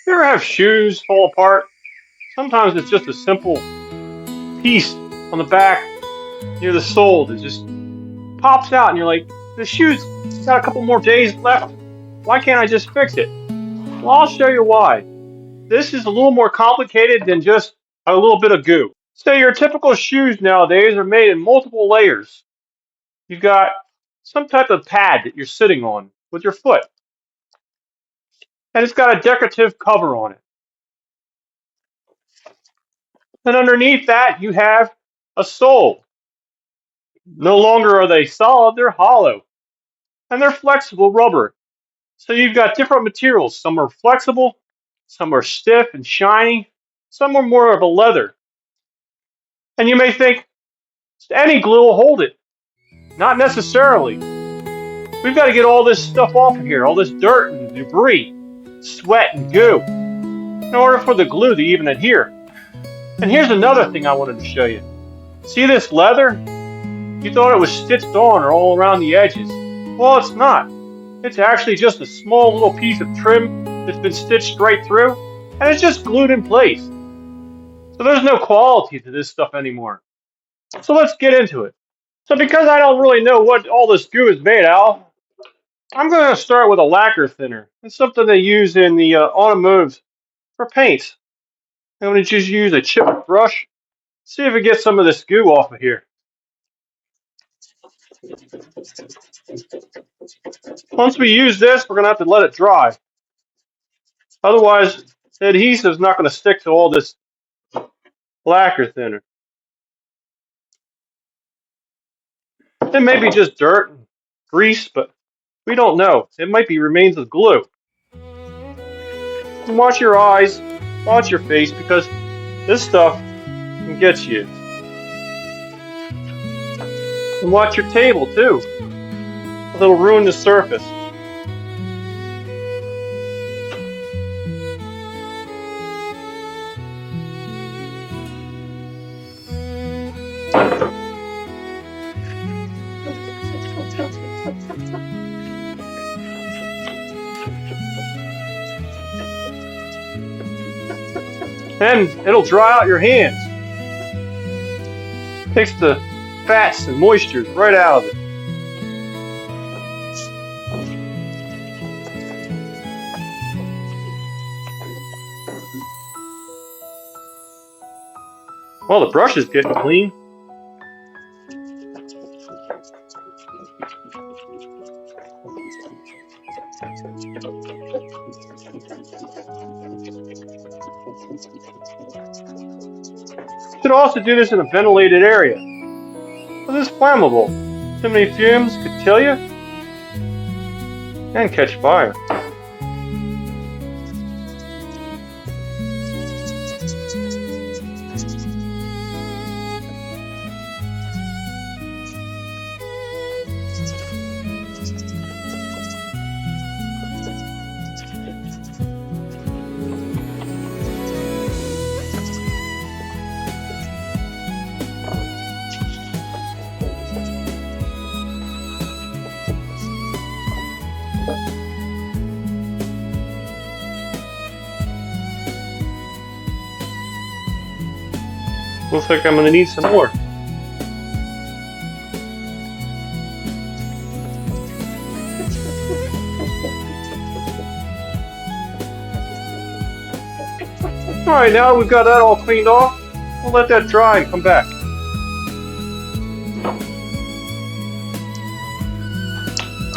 You ever have shoes fall apart? Sometimes it's just a simple piece on the back near the sole that just pops out, and you're like, the shoe's got a couple more days left. Why can't I just fix it? Well, I'll show you why. This is a little more complicated than just a little bit of goo. So your typical shoes nowadays are made in multiple layers. You've got some type of pad that you're sitting on with your foot, and it's got a decorative cover on it. And underneath that, you have a sole. No longer are they solid, they're hollow, and they're flexible rubber. So you've got different materials. Some are flexible, some are stiff and shiny, some are more of a leather. And you may think, any glue will hold it. Not necessarily. We've got to get all this stuff off of here, all this dirt and debris, sweat and goo, in order for the glue to even adhere. And here's another thing I wanted to show you. See this leather? You thought it was stitched on or all around the edges. Well, it's not. It's actually just a small little piece of trim that's been stitched straight through, and it's just glued in place. So there's no quality to this stuff anymore. So let's get into it. So because I don't really know what all this goo is made out of, I'm going to start with a lacquer thinner. It's something they use in the automotives for paints. I'm going to just use a chip brush, see if it gets some of this goo off of here. Once we use this, we're going to have to let it dry. Otherwise, the adhesive is not going to stick to all this lacquer thinner. It may be just dirt and grease, but we don't know. It might be remains of glue. And watch your eyes, watch your face, because this stuff can get you. And watch your table too. It'll ruin the surface. And it'll dry out your hands. Takes the fats and moistures right out of it. Well, the brush is getting clean. Should also do this in a ventilated area. This is flammable. Too many fumes could kill you and catch fire. Looks like I'm going to need some more. Alright, now that we've got that all cleaned off, we'll let that dry and come back.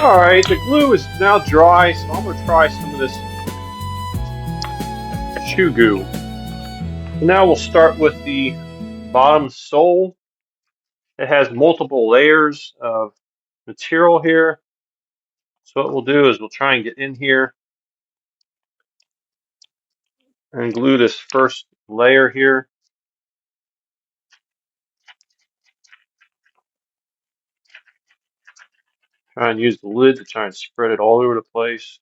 Alright, the glue is now dry, so I'm going to try some of this shoe goo. Now we'll start with the bottom sole. It has multiple layers of material here. So what we'll do is we'll try and get in here and glue this first layer here. Try and use the lid to try and spread it all over the place.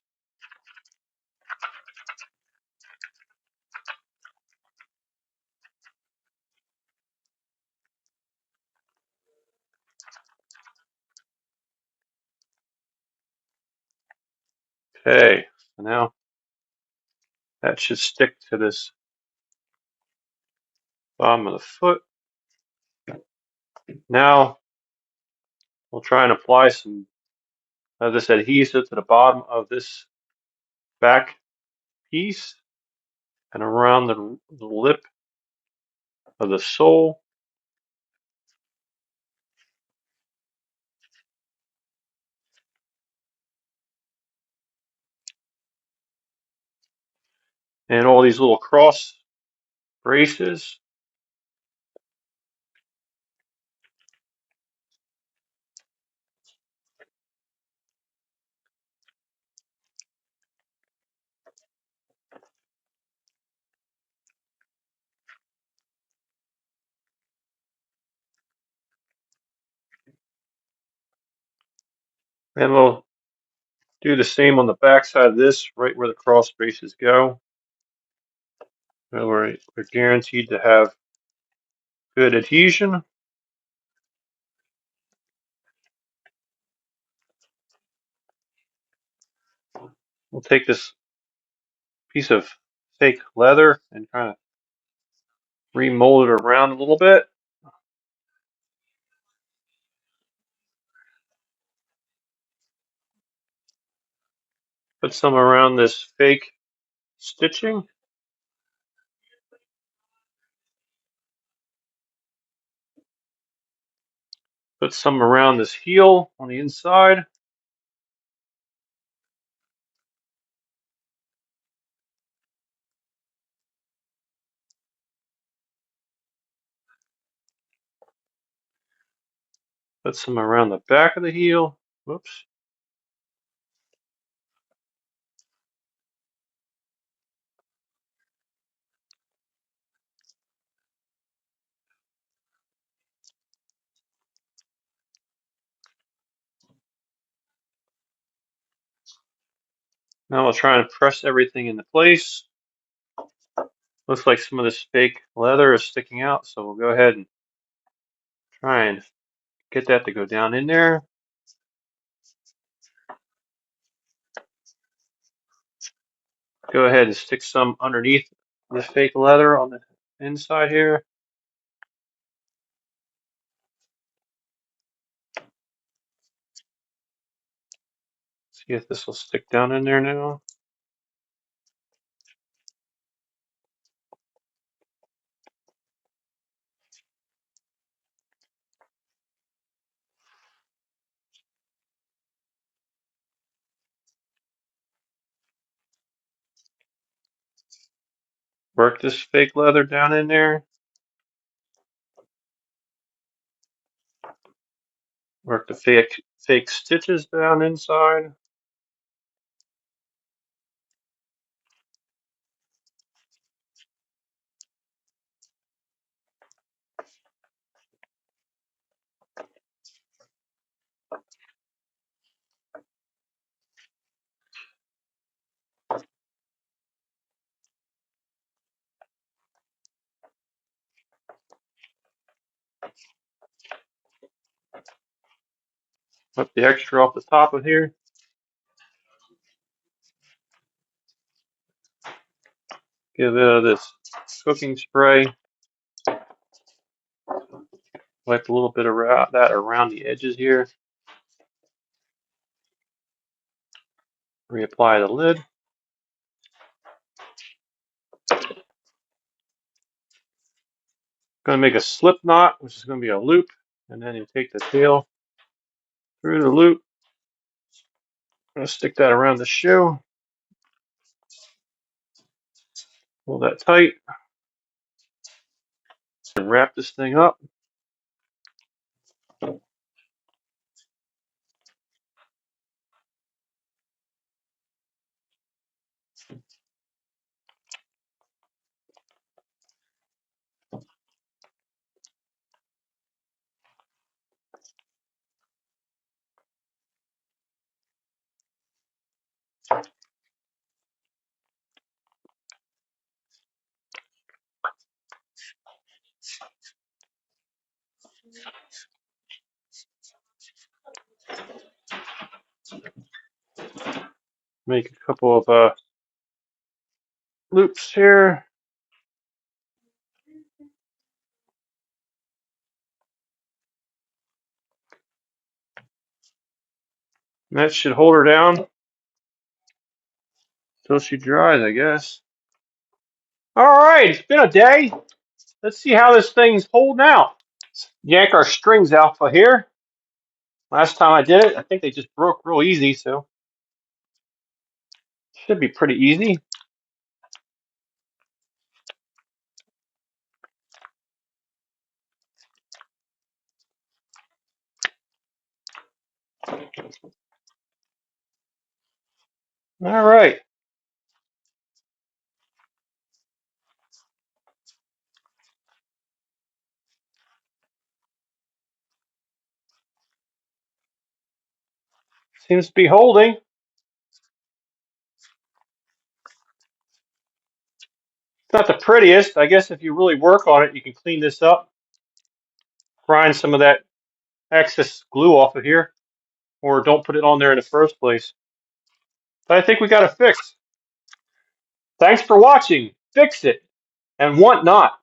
Okay, so now That should stick to this bottom of the foot. Now we'll try and apply some of this adhesive to the bottom of this back piece and around the lip of the sole. And all these little cross braces. And we'll do the same on the back side of this, right where the cross braces go. So we're guaranteed to have good adhesion. We'll take this piece of fake leather and kind of remold it around a little bit. Put some around this fake stitching. Put some around this heel on the inside. Put some around the back of the heel. Whoops. Now we'll try and press everything into place. Looks like some of this fake leather is sticking out, so we'll go ahead and try and get that to go down in there. Go ahead and stick some underneath the fake leather on the inside here. See if this will stick down in there now. Work this fake leather down in there. Work the fake stitches down inside. Put the extra off the top of here. Give it this cooking spray. Wipe a little bit of that around the edges here. Reapply the lid. Going to make a slip knot, which is going to be a loop, and then you take the tail through the loop. I'm going to stick that around the shoe. Pull that tight. And wrap this thing up. Make a couple of loops here. And that should hold her down until she dries, I guess. All right, it's been a day. Let's see how this thing's holding out. Let's yank our strings out for here. Last time I did it, I think they just broke real easy, so should be pretty easy. All right. Seems to be holding. It's not the prettiest. I guess if you really work on it, you can clean this up. Grind some of that excess glue off of here. Or don't put it on there in the first place. But I think we got it fixed. Thanks for watching. Fix it and whatnot.